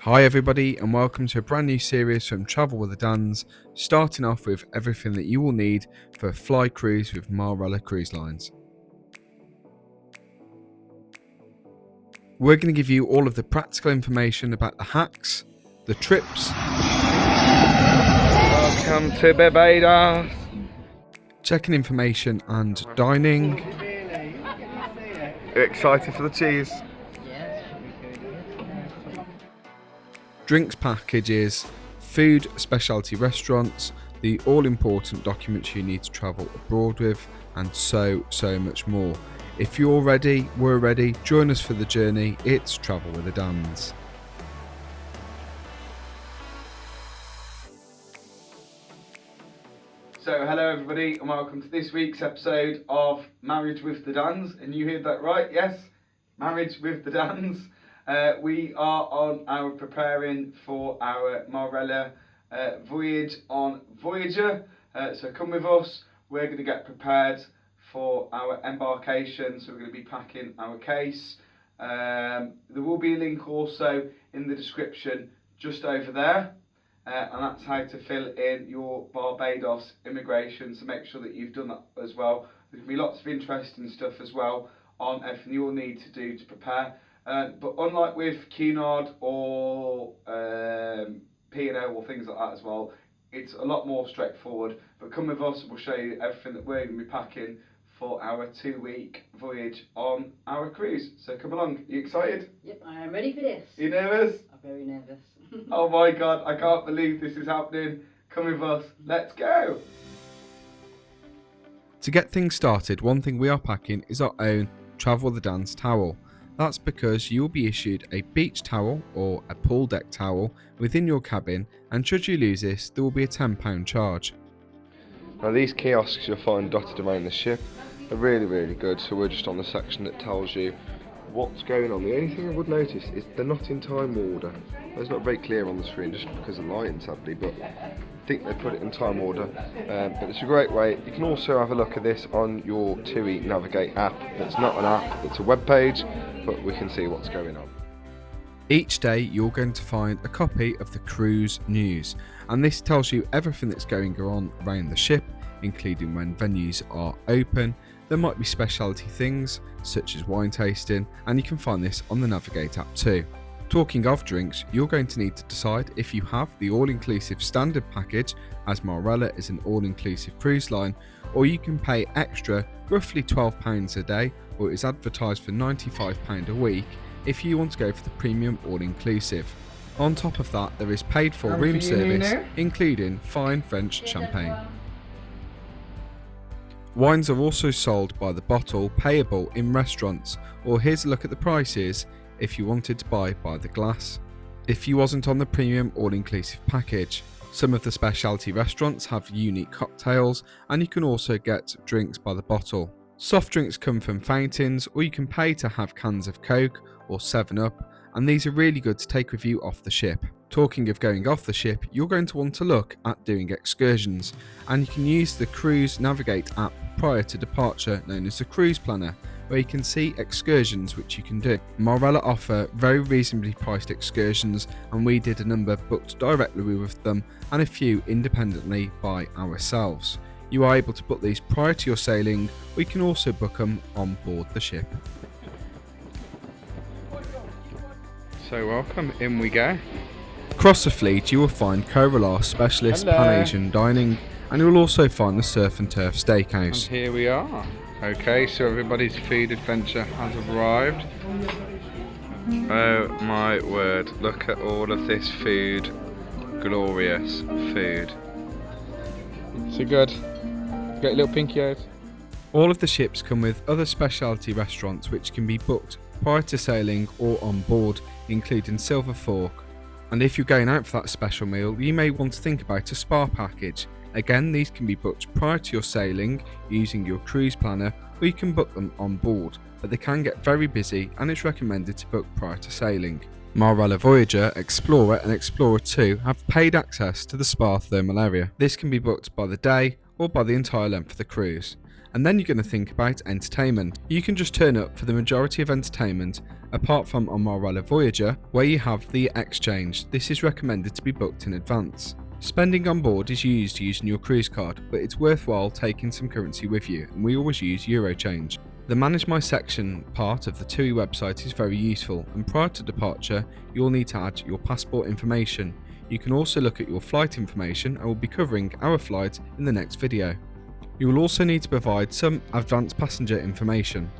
Hi everybody and welcome to a brand new series from Travel with the Dans, starting off with everything that you will need for a fly cruise with Marella Cruise Lines. We're going to give you all of the practical information about the hacks, the trips, Welcome to Barbados. checking information and dining. You're excited for the cheese? Drinks packages, food specialty restaurants, the all-important documents you need to travel abroad with, and so much more. If you're ready, we're ready. Join us for the journey. It's Travel with the Dans. So hello everybody and welcome to this week's episode of Marriage with the Dans. And you heard that right, yes? Marriage with the Dans. We are on our preparing for our Marella voyage on Voyager. So come with us. We're going to get prepared for our embarkation. So we're going to be packing our case. There will be a link also in the description just over there. And that's how to fill in your Barbados immigration. So make sure that you've done that as well. There's going to be lots of interesting stuff as well on everything you'll need to do to prepare. But unlike with Cunard or P&O or things like that as well, it's a lot more straightforward. But come with us and we'll show you everything that we're going to be packing for our 2-week voyage on our cruise. So come along. Are you excited? Yep, I am ready for this. You nervous? I'm very nervous. Oh my god, I can't believe this is happening. Come with us. Let's go. To get things started, one thing we are packing is our own Travel with the Dans towel. That's because you'll be issued a beach towel or a pool deck towel within your cabin, and should you lose this, there will be a £10 charge. Now these kiosks you'll find dotted around the ship are really good. So we're just on the section that tells you what's going on. The only thing I would notice is they're not in time order. It's not very clear on the screen just because of lighting sadly, but I think they put it in time order. But it's a great way. You can also have a look at this on your TUI Navigate app. It's not an app, it's a web page, but we can see what's going on. Each day you're going to find a copy of the cruise news, and this tells you everything that's going on around the ship, including when venues are open. There might be specialty things such as wine tasting, and you can find this on the Navigate app too. Talking of drinks, you're going to need to decide if you have the all-inclusive standard package, as Marella is an all-inclusive cruise line, or you can pay extra, roughly £12 a day, or it is advertised for £95 a week if you want to go for the premium all-inclusive. On top of that, there is paid for room service, including fine French champagne. Wines are also sold by the bottle, payable in restaurants, or here's a look at the prices if you wanted to buy by the glass. If you wasn't on the premium all-inclusive package, some of the specialty restaurants have unique cocktails, and you can also get drinks by the bottle. Soft drinks come from fountains, or you can pay to have cans of Coke or 7-Up, and these are really good to take with you off the ship. Talking of going off the ship, you're going to want to look at doing excursions, and you can use the Cruise Navigate app prior to departure, known as the Cruise Planner, where you can see excursions which you can do. Marella offer very reasonably priced excursions, and we did a number booked directly with them and a few independently by ourselves. You are able to book these prior to your sailing, or you can also book them on board the ship. So welcome, in we go. Across the fleet you will find Coralar Specialist Pan-Asian Dining, and you will also find the Surf and Turf Steakhouse. And here we are. Okay, so everybody's food adventure has arrived. Oh my word, look at all of this food. Glorious food. So good. Got a little pinky out. All of the ships come with other specialty restaurants which can be booked prior to sailing or on board, including Silver Fork. And if you're going out for that special meal, you may want to think about a spa package. Again, these can be booked prior to your sailing using your cruise planner, or you can book them on board, but they can get very busy and it's recommended to book prior to sailing. Marella Voyager, Explorer and Explorer 2 have paid access to the spa thermal area. This can be booked by the day or by the entire length of the cruise. And then you're going to think about entertainment. You can just turn up for the majority of entertainment, apart from on Marella Voyager, where you have the exchange. This is recommended to be booked in advance. Spending on board is used using your cruise card, but it's worthwhile taking some currency with you, and we always use Eurochange. The Manage My Section part of the TUI website is very useful, and prior to departure, you'll need to add your passport information. You can also look at your flight information, and we'll be covering our flight in the next video. You will also need to provide some advanced passenger information.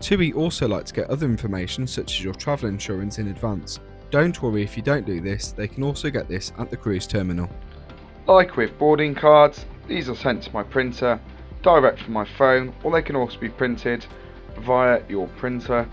TUI also like to get other information such as your travel insurance in advance. Don't worry if you don't do this, they can also get this at the cruise terminal. Like with boarding cards, these are sent to my printer, direct from my phone, or they can also be printed via your printer.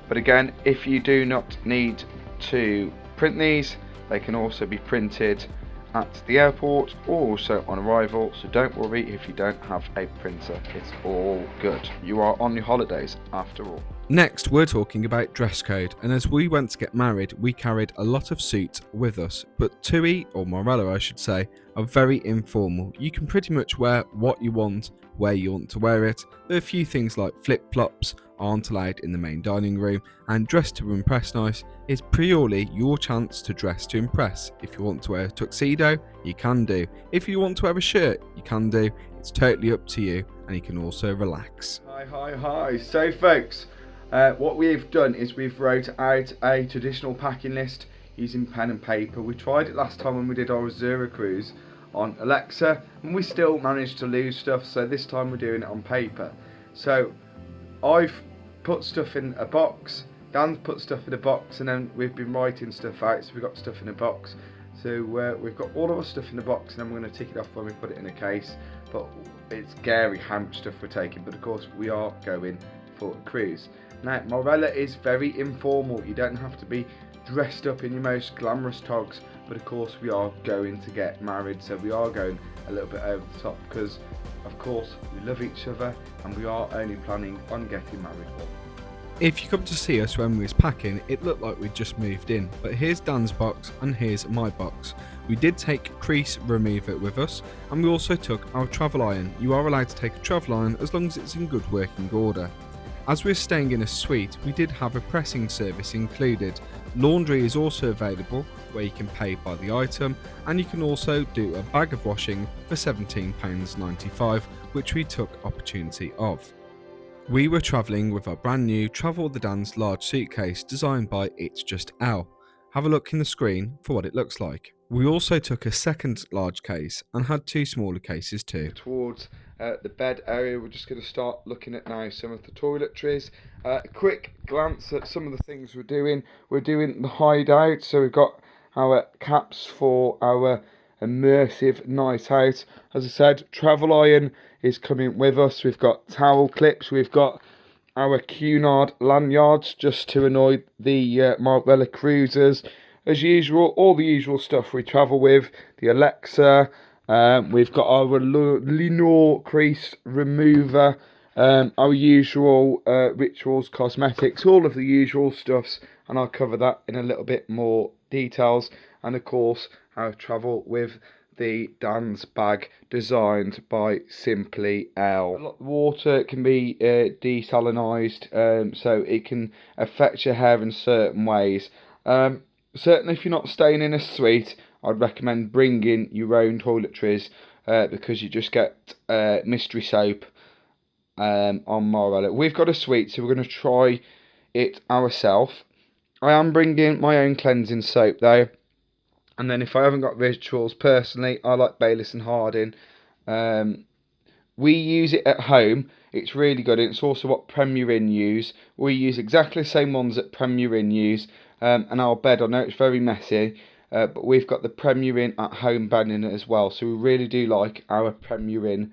But again, if you do not need to print these, they can also be printed at the airport or also on arrival, so don't worry if you don't have a printer, it's all good. You are on your holidays after all. Next, we're talking about dress code, and as we went to get married, we carried a lot of suits with us, but TUI, or Marella I should say, are very informal. You can pretty much wear what you want, where you want to wear it. There are a few things like flip-flops aren't allowed in the main dining room, and dress to impress nice is purely your chance to dress to impress. If you want to wear a tuxedo, you can do. If you want to wear a shirt, you can do. It's totally up to you, and you can also relax. Hi. So folks, what we've done is we've wrote out a traditional packing list using pen and paper. We tried it last time when we did our Azura cruise on Alexa, and we still managed to lose stuff, so this time we're doing it on paper. So I've put stuff in a box, Dan's put stuff in a box, and then we've been writing stuff out, so we've got stuff in a box. So we've got all of our stuff in the box, and then we're going to tick it off when we put it in a case. But it's scary how much stuff we're taking, but of course we are going for a cruise. Now Marella is very informal, you don't have to be dressed up in your most glamorous togs, but of course we are going to get married, so we are going a little bit over the top because of course we love each other and we are only planning on getting married once. If you come to see us when we was packing, it looked like we'd just moved in, but here's Dan's box and here's my box. We did take crease remover with us, and we also took our travel iron. You are allowed to take a travel iron as long as it's in good working order. As we're staying in a suite, we did have a pressing service included. Laundry is also available, where you can pay by the item, and you can also do a bag of washing for £17.95, which we took opportunity of. We were travelling with our brand new Travel with the Dans large suitcase designed by It's Just Al. Have a look in the screen for what it looks like. We also took a second large case and had two smaller cases too. Towards the bed area, we're just going to start looking at now some of the toiletries. A quick glance at some of the things we're doing. We're doing the hideout, so we've got our caps for our immersive night out. As I said, travel iron is coming with us. We've got towel clips, we've got our Cunard lanyards just to annoy the Marella Cruises. As usual, all the usual stuff we travel with, the Alexa, we've got our Lenore crease remover, our usual rituals, cosmetics, all of the usual stuffs, and I'll cover that in a little bit more details. And of course, our travel with the Dan's bag designed by Simply L. Water can be desalinized, so it can affect your hair in certain ways. Certainly if you're not staying in a suite, I'd recommend bringing your own toiletries because you just get mystery soap on Marella. We've got a suite, so we're going to try it ourselves. I am bringing my own cleansing soap though. And then if I haven't got rituals, personally, I like Bayliss and Harding. We use it at home. It's really good. It's also what Premier Inn use. We use exactly the same ones that Premier Inn use. And our bed, I know it's very messy, but we've got the Premier Inn at home bed in it as well. So we really do like our Premier Inn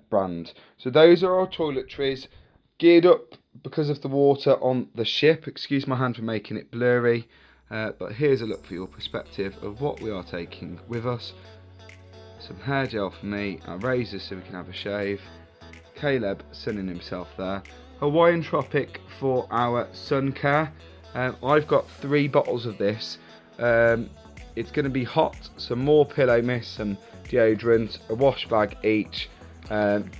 brand. So those are our toiletries. Geared up because of the water on the ship. Excuse my hand for making it blurry. But here's a look for your perspective of what we are taking with us. Some hair gel for me, our razor so we can have a shave, Caleb sunning himself there, Hawaiian Tropic for our sun care. I've got 3 bottles of this. It's going to be hot, some more pillow mist, some deodorant, a wash bag each,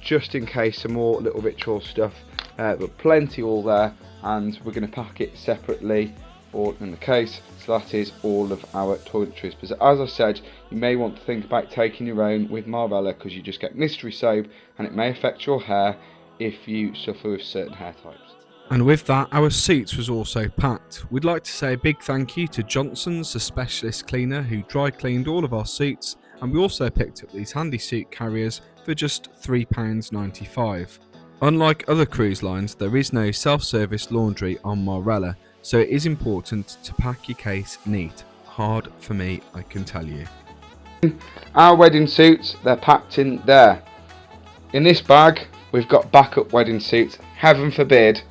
just in case some more little ritual stuff, but plenty all there, and we're going to pack it separately all in the case. So that is all of our toiletries. But as I said, you may want to think about taking your own with Marella, because you just get mystery soap and it may affect your hair if you suffer with certain hair types. And with that, our suits was also packed. We'd like to say a big thank you to Johnson's, the specialist cleaner who dry cleaned all of our suits, and we also picked up these handy suit carriers for just £3.95. Unlike other cruise lines, there is no self-service laundry on Marella, so it is important to pack your case neat. Hard for me, I can tell you. Our wedding suits, they're packed in there. In this bag, we've got backup wedding suits. Heaven forbid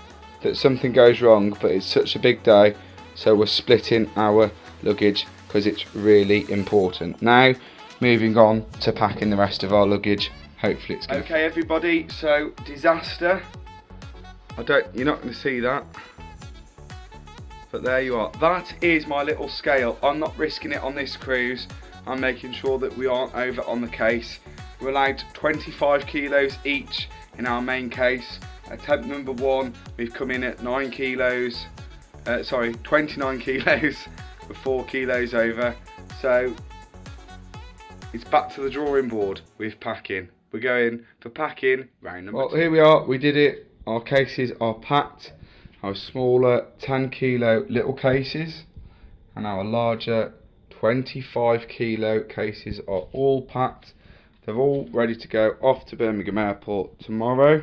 that something goes wrong, but it's such a big day, so we're splitting our luggage because it's really important. Now, moving on to packing the rest of our luggage. Hopefully it's good. Okay, everybody, so disaster. You're not going to see that, but there you are. That is my little scale. I'm not risking it on this cruise. I'm making sure that we aren't over on the case. We're allowed 25 kilos each in our main case. Attempt number 1, we've come in at 29 kilos, we're 4 kilos over. So it's back to the drawing board with packing. We're going for packing round number 2. Here we are, we did it. Our cases are packed. Our smaller 10 kilo little cases and our larger 25 kilo cases are all packed. They're all ready to go off to Birmingham Airport tomorrow.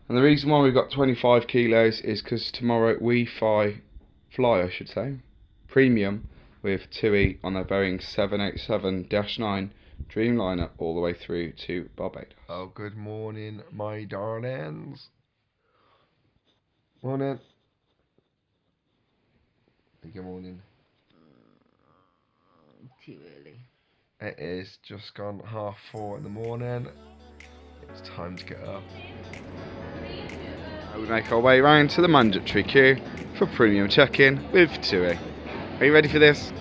And the reason why we've got 25 kilos is because tomorrow we fly premium with TUI on a Boeing 787-9 Dreamliner all the way through to Barbados. Oh, good morning, my darlings. Morning. Good morning. Too early. It is just gone 4:30 in the morning. It's time to get up. We make our way round to the mandatory queue for premium check-in with TUI. Are you ready for this?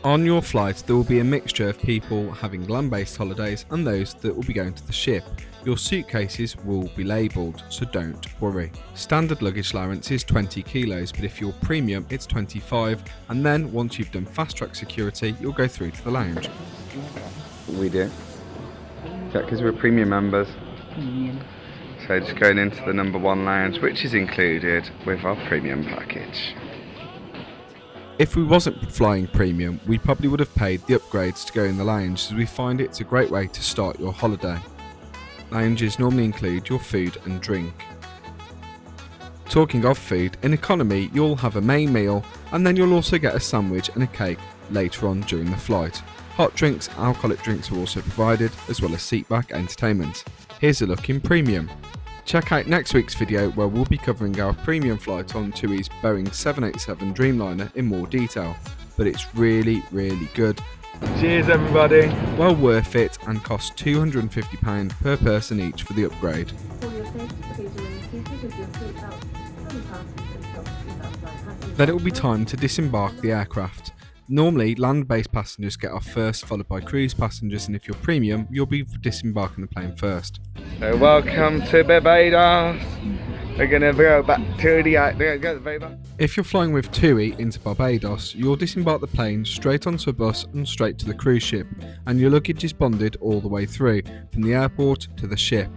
On your flight, there will be a mixture of people having land-based holidays and those that will be going to the ship. Your suitcases will be labelled, so don't worry. Standard luggage allowance is 20 kilos, but if you're premium, it's 25, and then once you've done fast-track security, you'll go through to the lounge. We do. Yeah, because we're premium members. So just going into the number 1 lounge, which is included with our premium package. If we wasn't flying premium, we probably would have paid the upgrades to go in the lounge, as we find it's a great way to start your holiday. Lounges normally include your food and drink. Talking of food, in economy you'll have a main meal and then you'll also get a sandwich and a cake later on during the flight. Hot drinks, alcoholic drinks are also provided, as well as seatback entertainment. Here's a look in premium. Check out next week's video where we'll be covering our premium flight on TUI's Boeing 787 Dreamliner in more detail, but it's really good. Cheers everybody! Well worth it and costs £250 per person each for the upgrade. For your safety, please remain seated with your seatbelt fully fastened until the seatbelt sign has been. Then it will be time to disembark the aircraft. Normally, land-based passengers get off first, followed by cruise passengers, and if you're premium, you'll be disembarking the plane first. So welcome to Barbados. We're going to go back to the If you're flying with TUI into Barbados, you'll disembark the plane straight onto a bus and straight to the cruise ship, and your luggage is bonded all the way through, from the airport to the ship.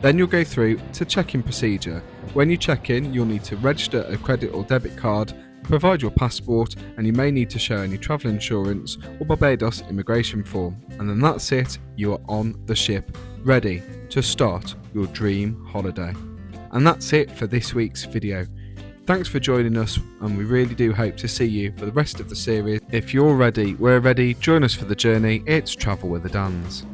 Then you'll go through to check-in procedure. When you check in, you'll need to register a credit or debit card, provide your passport, and you may need to show any travel insurance or Barbados immigration form. And then that's it, you are on the ship, ready to start your dream holiday. And that's it for this week's video. Thanks for joining us, and we really do hope to see you for the rest of the series. If you're ready, we're ready, join us for the journey. It's Travel with the Dans.